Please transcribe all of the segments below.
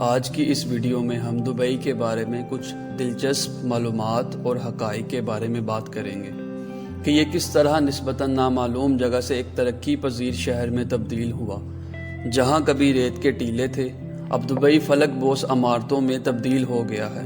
آج کی اس ویڈیو میں ہم دبئی کے بارے میں کچھ دلچسپ معلومات اور حقائق کے بارے میں بات کریں گے کہ یہ کس طرح نسبتاً نامعلوم جگہ سے ایک ترقی پذیر شہر میں تبدیل ہوا۔ جہاں کبھی ریت کے ٹیلے تھے، اب دبئی فلک بوس عمارتوں میں تبدیل ہو گیا ہے۔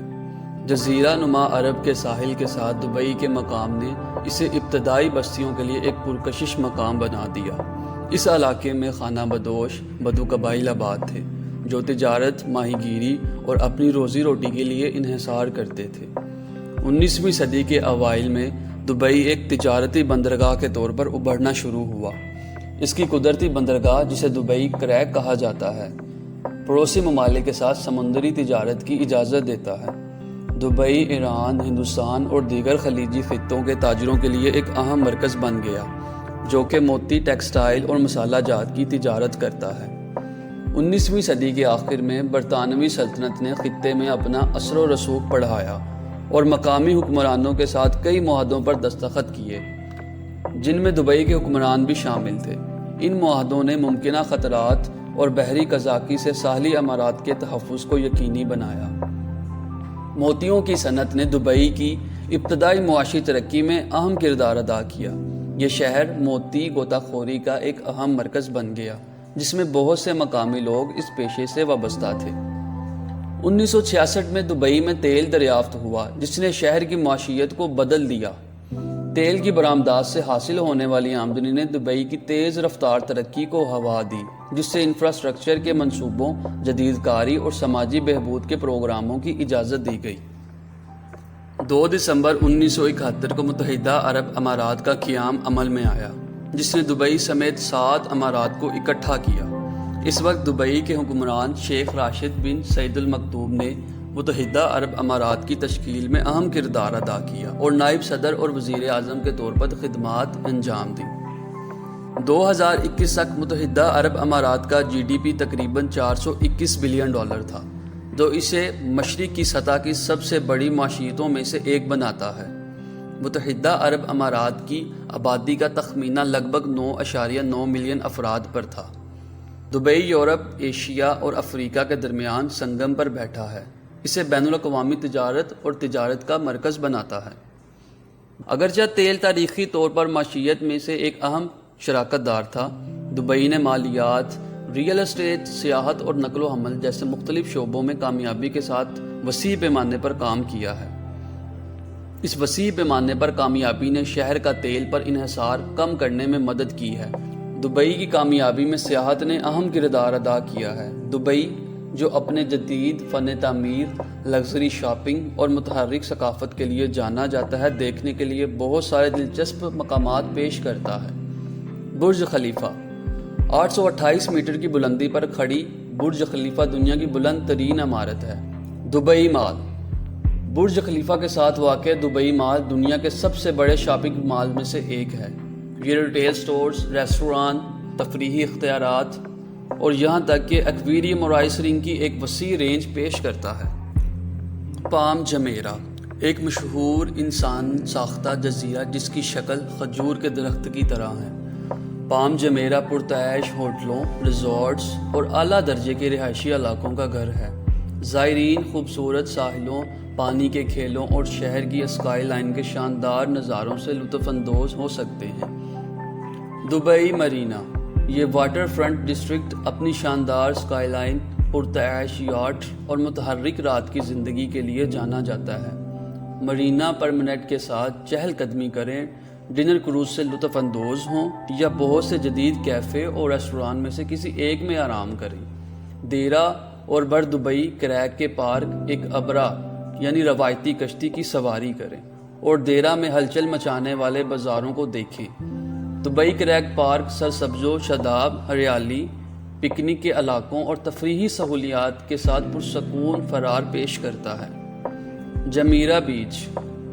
جزیرہ نما عرب کے ساحل کے ساتھ دبئی کے مقام نے اسے ابتدائی بستیوں کے لیے ایک پرکشش مقام بنا دیا۔ اس علاقے میں خانہ بدوش بدو قبائل آباد تھے جو تجارت، ماہی گیری اور اپنی روزی روٹی کے لیے انحصار کرتے تھے۔ 19ویں صدی کے اوائل میں دبئی ایک تجارتی بندرگاہ کے طور پر ابھرنا شروع ہوا۔ اس کی قدرتی بندرگاہ، جسے دبئی کریک کہا جاتا ہے، پڑوسی ممالک کے ساتھ سمندری تجارت کی اجازت دیتا ہے۔ دبئی ایران، ہندوستان اور دیگر خلیجی خطوں کے تاجروں کے لیے ایک اہم مرکز بن گیا، جو کہ موتی، ٹیکسٹائل اور مسالہ جات کی تجارت کرتا ہے۔ 19ویں صدی کے آخر میں برطانوی سلطنت نے خطے میں اپنا اثر و رسوخ بڑھایا اور مقامی حکمرانوں کے ساتھ کئی معاہدوں پر دستخط کیے، جن میں دبئی کے حکمران بھی شامل تھے۔ ان معاہدوں نے ممکنہ خطرات اور بحری قزاقی سے ساحلی امارات کے تحفظ کو یقینی بنایا۔ موتیوں کی صنعت نے دبئی کی ابتدائی معاشی ترقی میں اہم کردار ادا کیا۔ یہ شہر موتی غوطہ خوری کا ایک اہم مرکز بن گیا، جس میں بہت سے مقامی لوگ اس پیشے سے وابستہ تھے۔ 1966 میں دبئی میں تیل دریافت ہوا، جس نے شہر کی معیشت کو بدل دیا۔ تیل کی برآمدات سے حاصل ہونے والی آمدنی نے دبئی کی تیز رفتار ترقی کو ہوا دی، جس سے انفراسٹرکچر کے منصوبوں، جدید کاری اور سماجی بہبود کے پروگراموں کی اجازت دی گئی۔ 2 دسمبر 1971 کو متحدہ عرب امارات کا قیام عمل میں آیا، جس نے دبئی سمیت 7 امارات کو اکٹھا کیا۔ اس وقت دبئی کے حکمران شیخ راشد بن سعید المکتوم نے متحدہ عرب امارات کی تشکیل میں اہم کردار ادا کیا اور نائب صدر اور وزیر اعظم کے طور پر خدمات انجام دی۔ 2021 تک متحدہ عرب امارات کا GDP تقریباً $421 بلین تھا، جو اسے مشرق کی سطح کی سب سے بڑی معیشتوں میں سے ایک بناتا ہے۔ متحدہ عرب امارات کی آبادی کا تخمینہ لگ بھگ 9.9 ملین افراد پر تھا۔ دبئی یورپ، ایشیا اور افریقہ کے درمیان سنگم پر بیٹھا ہے۔ اسے بین الاقوامی تجارت اور تجارت کا مرکز بناتا ہے۔ اگرچہ تیل تاریخی طور پر معیشت میں سے ایک اہم شراکت دار تھا، دبئی نے مالیات، ریئل اسٹیٹ، سیاحت اور نقل و حمل جیسے مختلف شعبوں میں کامیابی کے ساتھ وسیع پیمانے پر کام کیا ہے۔ اس وسیع پیمانے پر کامیابی نے شہر کا تیل پر انحصار کم کرنے میں مدد کی ہے۔ دبئی کی کامیابی میں سیاحت نے اہم کردار ادا کیا ہے۔ دبئی، جو اپنے جدید فن تعمیر، لگژری شاپنگ اور متحرک ثقافت کے لیے جانا جاتا ہے، دیکھنے کے لیے بہت سارے دلچسپ مقامات پیش کرتا ہے۔ برج خلیفہ 828 میٹر کی بلندی پر کھڑی برج خلیفہ دنیا کی بلند ترین عمارت ہے۔ دبئی مال برج خلیفہ کے ساتھ واقع دبئی مال دنیا کے سب سے بڑے شاپنگ مال میں سے ایک ہے۔ یہ ریٹیل سٹورز، ریستوران، تفریحی اختیارات اور یہاں تک کہ ایکویریم اور آئس رنگ کی ایک وسیع رینج پیش کرتا ہے۔ پام جمیرہ ایک مشہور انسان ساختہ جزیرہ جس کی شکل کھجور کے درخت کی طرح ہے۔ پام جمیرہ پرتعیش ہوٹلوں، ریزورٹس اور اعلیٰ درجے کے رہائشی علاقوں کا گھر ہے۔ زائرین خوبصورت ساحلوں، پانی کے کھیلوں اور شہر کی اسکائی لائن کے شاندار نظاروں سے لطف اندوز ہو سکتے ہیں۔ دبئی مرینا یہ واٹر فرنٹ ڈسٹرکٹ اپنی شاندار اسکائی لائن، پرتعیش یاٹ اور متحرک رات کی زندگی کے لیے جانا جاتا ہے۔ مرینا پرمنٹ کے ساتھ چہل قدمی کریں، ڈنر کروز سے لطف اندوز ہوں یا بہت سے جدید کیفے اور ریستوران میں سے کسی ایک میں آرام کریں۔ دیرہ اور بر دبئی کریک کے پارک ایک ابرا یعنی روایتی کشتی کی سواری کریں اور دیرہ میں ہلچل مچانے والے بازاروں کو دیکھیں۔ دبئی کریک پارک سرسبز و شاداب ہریالی، پکنک کے علاقوں اور تفریحی سہولیات کے ساتھ پرسکون فرار پیش کرتا ہے۔ جمیرہ بیچ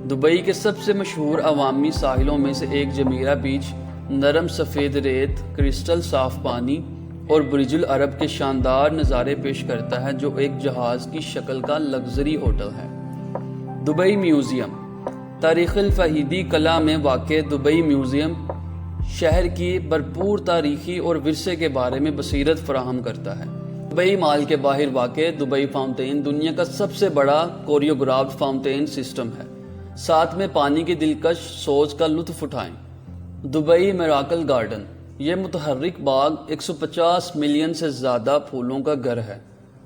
دبئی کے سب سے مشہور عوامی ساحلوں میں سے ایک جمیرہ بیچ نرم سفید ریت، کرسٹل صاف پانی اور برج العرب کے شاندار نظارے پیش کرتا ہے، جو ایک جہاز کی شکل کا لگژری ہوٹل ہے۔ دبئی میوزیم تاریخ الفہیدی قلعہ میں واقع دبئی میوزیم شہر کی بھرپور تاریخی اور ورثے کے بارے میں بصیرت فراہم کرتا ہے۔ دبئی مال کے باہر واقع دبئی فاؤنٹین دنیا کا سب سے بڑا کوریوگرافڈ فاؤنٹین سسٹم ہے۔ ساتھ میں پانی کی دلکش سوچ کا لطف اٹھائیں۔ دبئی میراکل گارڈن، یہ متحرک باغ 150 ملین سے زیادہ پھولوں کا گھر ہے،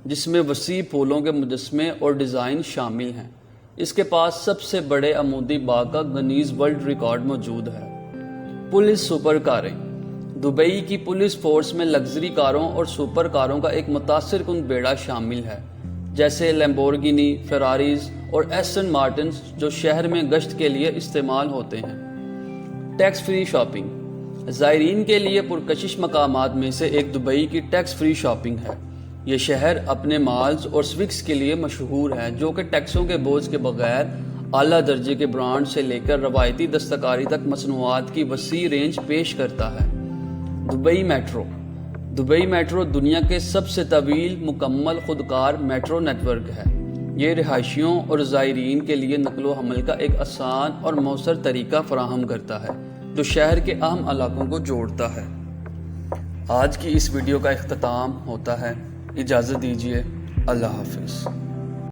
جس میں وسیع پھولوں کے مجسمے اور ڈیزائن شامل ہیں۔ اس کے پاس سب سے بڑے عمودی باغ کا گنیز ورلڈ ریکارڈ موجود ہے۔ پولیس سپر کاریں، دبئی کی پولیس فورس میں لگژری کاروں اور سپر کاروں کا ایک متاثر کن بیڑا شامل ہے، جیسے لیمبورگینی، فیراریز اور ایسٹن مارٹنز، جو شہر میں گشت کے لیے استعمال ہوتے ہیں۔ ٹیکس فری شاپنگ، زائرین کے لیے پرکشش مقامات میں سے ایک دبئی کی ٹیکس فری شاپنگ ہے۔ یہ شہر اپنے مالز اور سویکس کے لیے مشہور ہے، جو کہ ٹیکسوں کے بوجھ کے بغیر اعلیٰ درجے کے برانڈ سے لے کر روایتی دستکاری تک مصنوعات کی وسیع رینج پیش کرتا ہے۔ دبئی میٹرو، دبئی میٹرو دنیا کے سب سے طویل مکمل خودکار میٹرو نیٹ ورک ہے۔ یہ رہائشیوں اور زائرین کے لیے نقل و حمل کا ایک آسان اور مؤثر طریقہ فراہم کرتا ہے، جو شہر کے اہم علاقوں کو جوڑتا ہے۔ آج کی اس ویڈیو کا اختتام ہوتا ہے۔ اجازت دیجیے، اللہ حافظ۔